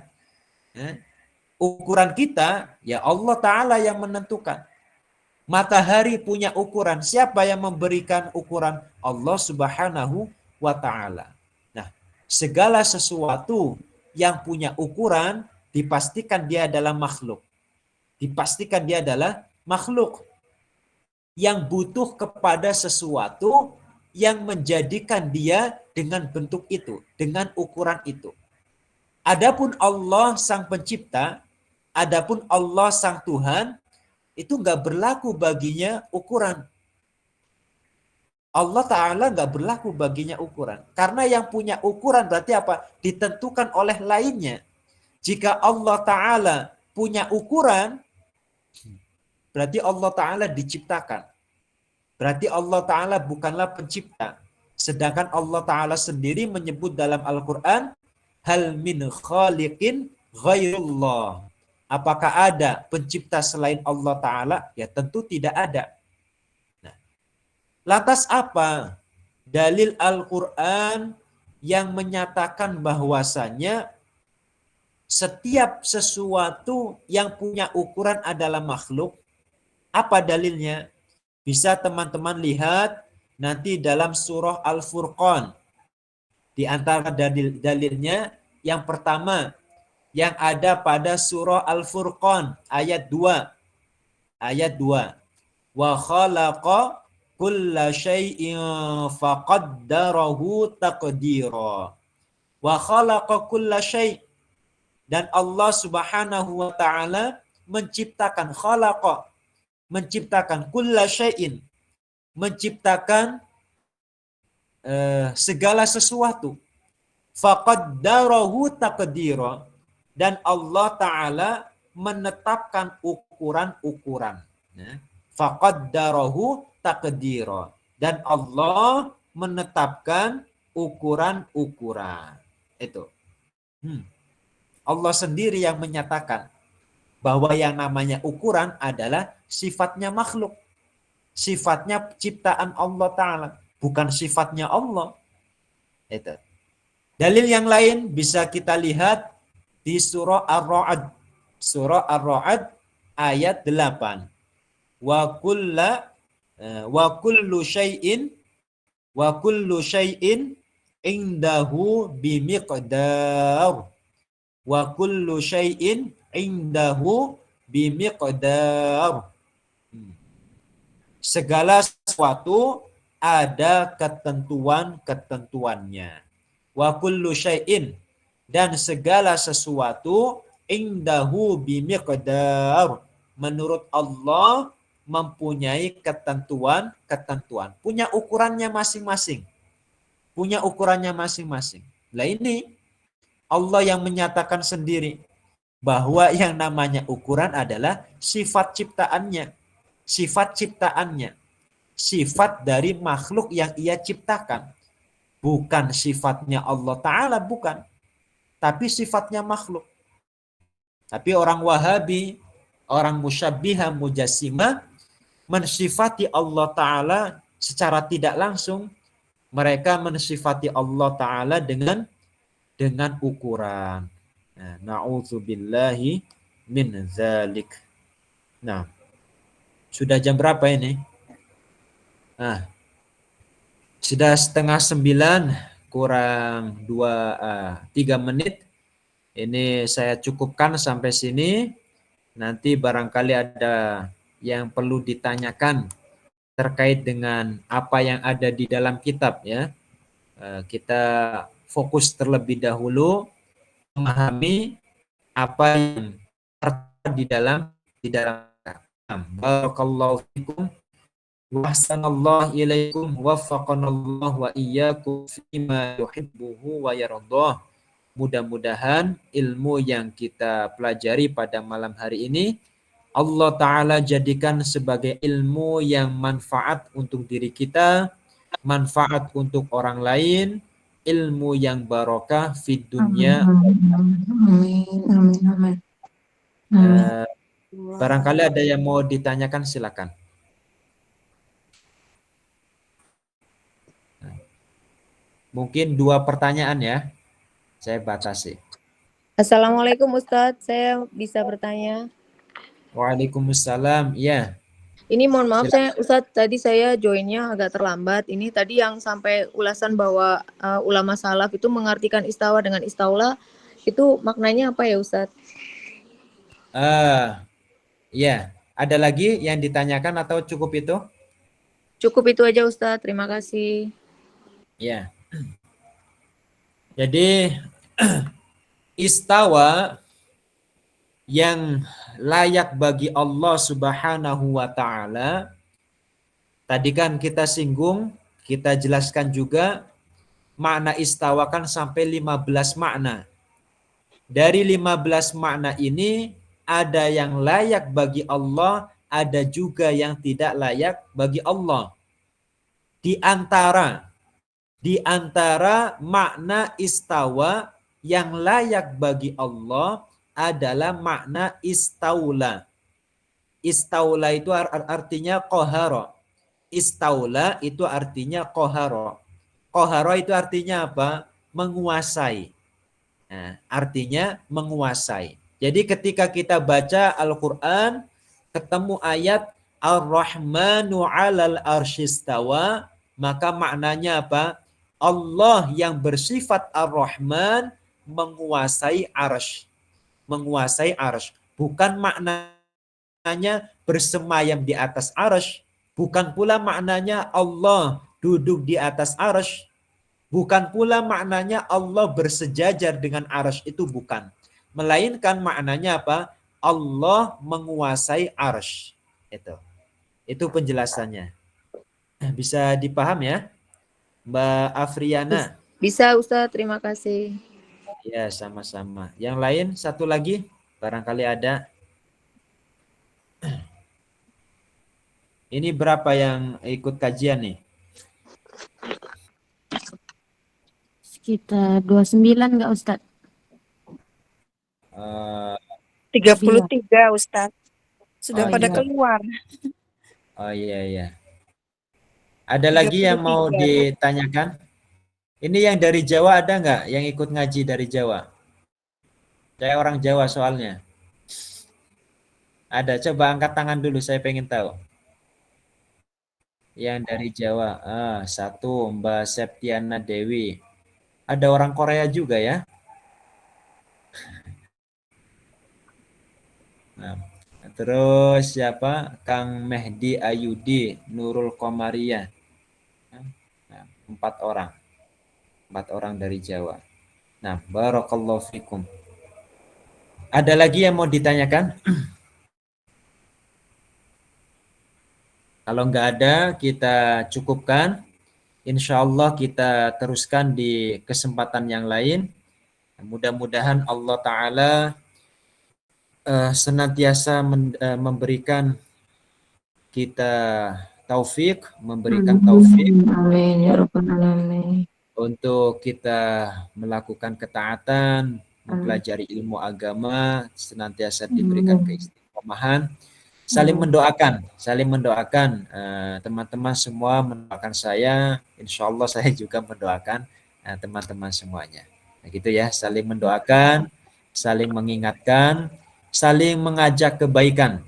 Ukuran kita, ya Allah Ta'ala yang menentukan. Matahari punya ukuran. Siapa yang memberikan ukuran? Allah Subhanahu wa Ta'ala. Nah, segala sesuatu yang punya ukuran dipastikan dia adalah makhluk. Dipastikan dia adalah makhluk yang butuh kepada sesuatu yang menjadikan dia dengan bentuk itu, dengan ukuran itu. Adapun Allah Sang Pencipta, adapun Allah Sang Tuhan, itu nggak berlaku baginya ukuran. Allah Ta'ala nggak berlaku baginya ukuran. Karena yang punya ukuran berarti apa? Ditentukan oleh lainnya. Jika Allah Ta'ala punya ukuran, berarti Allah Ta'ala diciptakan. Berarti Allah Ta'ala bukanlah pencipta. Sedangkan Allah Ta'ala sendiri menyebut dalam Al-Quran, hal min khaliqin ghairullah. Apakah ada pencipta selain Allah Ta'ala? Ya tentu tidak ada. Nah, lantas apa dalil Al-Quran yang menyatakan bahwasanya setiap sesuatu yang punya ukuran adalah makhluk? Apa dalilnya? Bisa teman-teman lihat nanti dalam surah Al-Furqan. Di antara dalilnya yang pertama yang ada pada surah Al-Furqan ayat 2. Ayat 2. Wa khalaqa kulla syai'in faqaddarahu taqdira. Wa khalaqa kulla syai', dan Allah Subhanahu wa Ta'ala menciptakan, khalaqa, menciptakan kulla syai'in, menciptakan segala sesuatu. Faqaddarahu taqdira, dan Allah Ta'ala menetapkan ukuran-ukuran. Faqaddarahu taqdira, dan Allah menetapkan ukuran-ukuran. Itu. Allah sendiri yang menyatakan bahwa yang namanya ukuran adalah sifatnya makhluk. Sifatnya ciptaan Allah Ta'ala, bukan sifatnya Allah. Itu. Dalil yang lain bisa kita lihat di surah Ar-Ra'd. Surah Ar-Ra'd ayat 8. Wa kullu syai'in indahu bimiqdar. Wa kullu syai'in indahu bimiqdar. Segala sesuatu ada ketentuan-ketentuannya. Wa kullu syai'in, dan segala sesuatu indahu bimiqdar. Menurut Allah mempunyai ketentuan, punya ukurannya masing-masing. Punya ukurannya masing-masing. Lah ini Allah yang menyatakan sendiri bahwa yang namanya ukuran adalah sifat ciptaannya. Sifat ciptaannya. Sifat dari makhluk yang ia ciptakan. Bukan sifatnya Allah Ta'ala, bukan. Tapi sifatnya makhluk. Tapi orang Wahabi, orang musyabbiha mujassimah, mensifati Allah Ta'ala secara tidak langsung. Mereka mensifati Allah Ta'ala dengan ukuran. Nah, na'udzubillahi min zalik. Nah, sudah jam berapa ini? Nah, sudah 8:30 kurang 3 menit. Ini saya cukupkan sampai sini. Nanti barangkali ada yang perlu ditanyakan terkait dengan apa yang ada di dalam kitab ya. Kita fokus terlebih dahulu memahami apa yang terdapat di dalam kitab. Barakallahu fikum wa ahsanallahu ilaikum waffaqanallahu wa iyyakum fima yuhibbuhu wa yardah. Mudah-mudahan ilmu yang kita pelajari pada malam hari ini Allah Ta'ala jadikan sebagai ilmu yang manfaat untuk diri kita, manfaat untuk orang lain, ilmu yang barokah fid dunya. Amin. Barangkali ada yang mau ditanyakan, silakan. Mungkin 2 pertanyaan ya, saya batasi. Assalamualaikum Ustadz, saya bisa bertanya? Waalaikumsalam, ya. Ini mohon maaf Silakan. Ustadz, tadi saya joinnya agak terlambat. Ini tadi yang sampai ulasan bahwa ulama salaf itu mengartikan istawa dengan istaula, itu maknanya apa ya Ustadz? Ya, ada lagi yang ditanyakan atau cukup itu? Cukup itu aja Ustadz, terima kasih. Ya. Jadi istawa yang layak bagi Allah Subhanahu wa Ta'ala, tadi kan kita singgung, kita jelaskan juga makna istawa kan sampai 15 makna. Dari 15 makna ini ada yang layak bagi Allah, ada juga yang tidak layak bagi Allah. Di antara makna istawa yang layak bagi Allah adalah makna istaula. Istaula itu artinya qahara. Istaula itu artinya qahara. Qahara itu artinya apa? Menguasai. Nah, artinya menguasai. Jadi ketika kita baca Al-Quran, ketemu ayat Ar-Rahmanu 'alal arsyistawa, maka maknanya apa? Allah yang bersifat Ar-Rahman menguasai arsy. Menguasai arsy. Bukan maknanya bersemayam di atas arsy. Bukan pula maknanya Allah duduk di atas arsy. Bukan pula maknanya Allah bersejajar dengan arsy, itu bukan. Melainkan maknanya apa? Allah menguasai arsy. Itu penjelasannya. Bisa dipaham ya, Mbak Afriana? Bisa Ustadz, terima kasih. Ya, sama-sama. Yang lain satu lagi, barangkali ada. Ini berapa yang ikut kajian nih? Sekitar 29 nggak Ustadz? 33 Ustadz. Sudah pada iya. keluar. Oh iya. Ada lagi yang mau 33. ditanyakan? Ini yang dari Jawa ada nggak yang ikut ngaji dari Jawa? Saya orang Jawa soalnya. Ada, coba angkat tangan dulu, saya pengen tahu. Yang dari Jawa, satu Mbak Septiana Dewi. Ada orang Korea juga ya? Nah, terus siapa? Kang Mehdi Ayudi, Nurul Komariah. Nah, 4 orang. 4 orang dari Jawa. Nah, barakallahu fikum. Ada lagi yang mau ditanyakan? Kalau nggak ada, kita cukupkan. Insya Allah kita teruskan di kesempatan yang lain. Mudah-mudahan Allah Ta'ala senantiasa memberikan kita taufik, memberikan taufik Amin ya rabbal alamin. untuk kita melakukan ketaatan, mempelajari ilmu agama, senantiasa diberikan keistiqomahan, saling mendoakan teman-teman semua mendoakan saya, insya Allah saya juga mendoakan teman-teman semuanya. Nah, gitu ya, saling mendoakan, saling mengingatkan, saling mengajak kebaikan,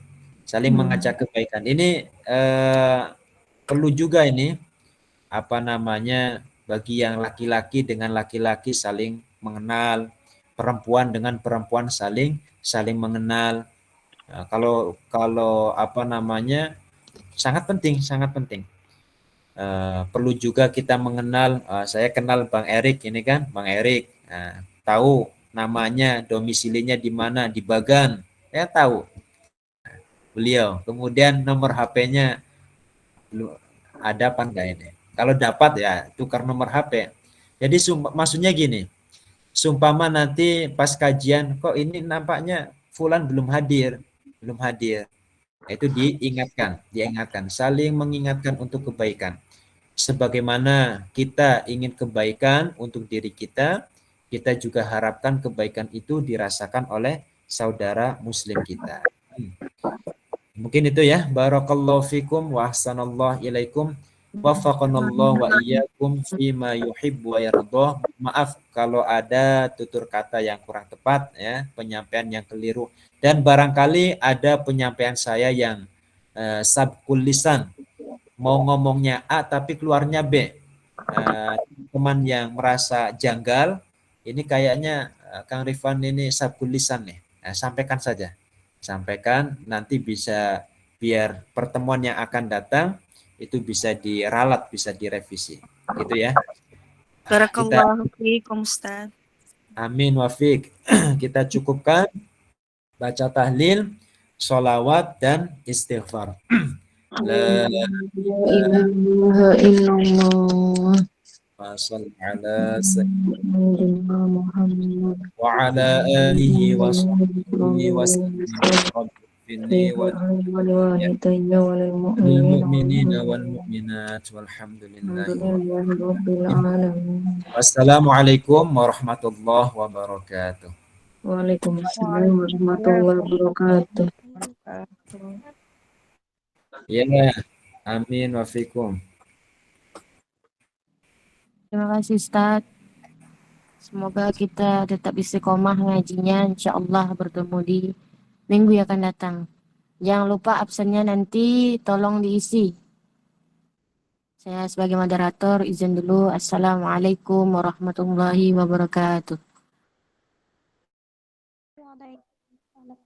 Ini perlu juga ini apa namanya bagi yang laki-laki dengan laki-laki saling mengenal, perempuan dengan perempuan saling mengenal. Nah, kalau apa namanya sangat penting. Perlu juga kita mengenal. Saya kenal Bang Erik ini kan, Bang Erik. Tahu namanya, domisilinya di mana, di Bagan. Saya tahu beliau. Kemudian nomor HP-nya ada apa enggak ini? Kalau dapat ya tukar nomor HP. Jadi maksudnya gini, sumpama nanti pas kajian kok ini nampaknya Fulan belum hadir. Itu diingatkan, saling mengingatkan untuk kebaikan. Sebagaimana kita ingin kebaikan untuk diri kita, kita juga harapkan kebaikan itu dirasakan oleh saudara muslim kita. Mungkin itu ya. Barakallahu fikum wa ahsanallahu ilaikum. Waffaqanallahu wa iyyakum fima yuhibbu wa yardah. Maaf kalau ada tutur kata yang kurang tepat ya, penyampaian yang keliru dan barangkali ada penyampaian saya yang sabkul lisan. Mau ngomongnya A tapi keluarnya B. Teman yang merasa janggal, ini kayaknya Kang Rifan ini sabkul lisan nih. Sampaikan saja. Sampaikan nanti bisa biar pertemuan yang akan datang itu bisa diralat, bisa direvisi. Gitu ya. Kita Barakallahu fiikum, Ustaz. amin wafik. Kita cukupkan baca tahlil, sholawat dan istighfar. La ilaha illallah salli ala Sayyidina Muhammad wa ala alihi wa sahbihi wa sallim. Rabbi firli wa walidayya walil lil mu'minina mu'minina wal mu'minat walhamdulillahi walhamdulillahi rabbil rabbil alamin. Wassalamualaikum warahmatullahi wabarakatuh. Waalaikumsalam warahmatullahi wabarakatuh. Ya, amin wa fikum. Terima kasih Ustaz. Semoga kita tetap istiqomah ngajinya, insya Allah bertemu di minggu yang akan datang. Jangan lupa absennya nanti tolong diisi. Saya sebagai moderator izin dulu. Assalamualaikum warahmatullahi wabarakatuh. Waalaikumsalam.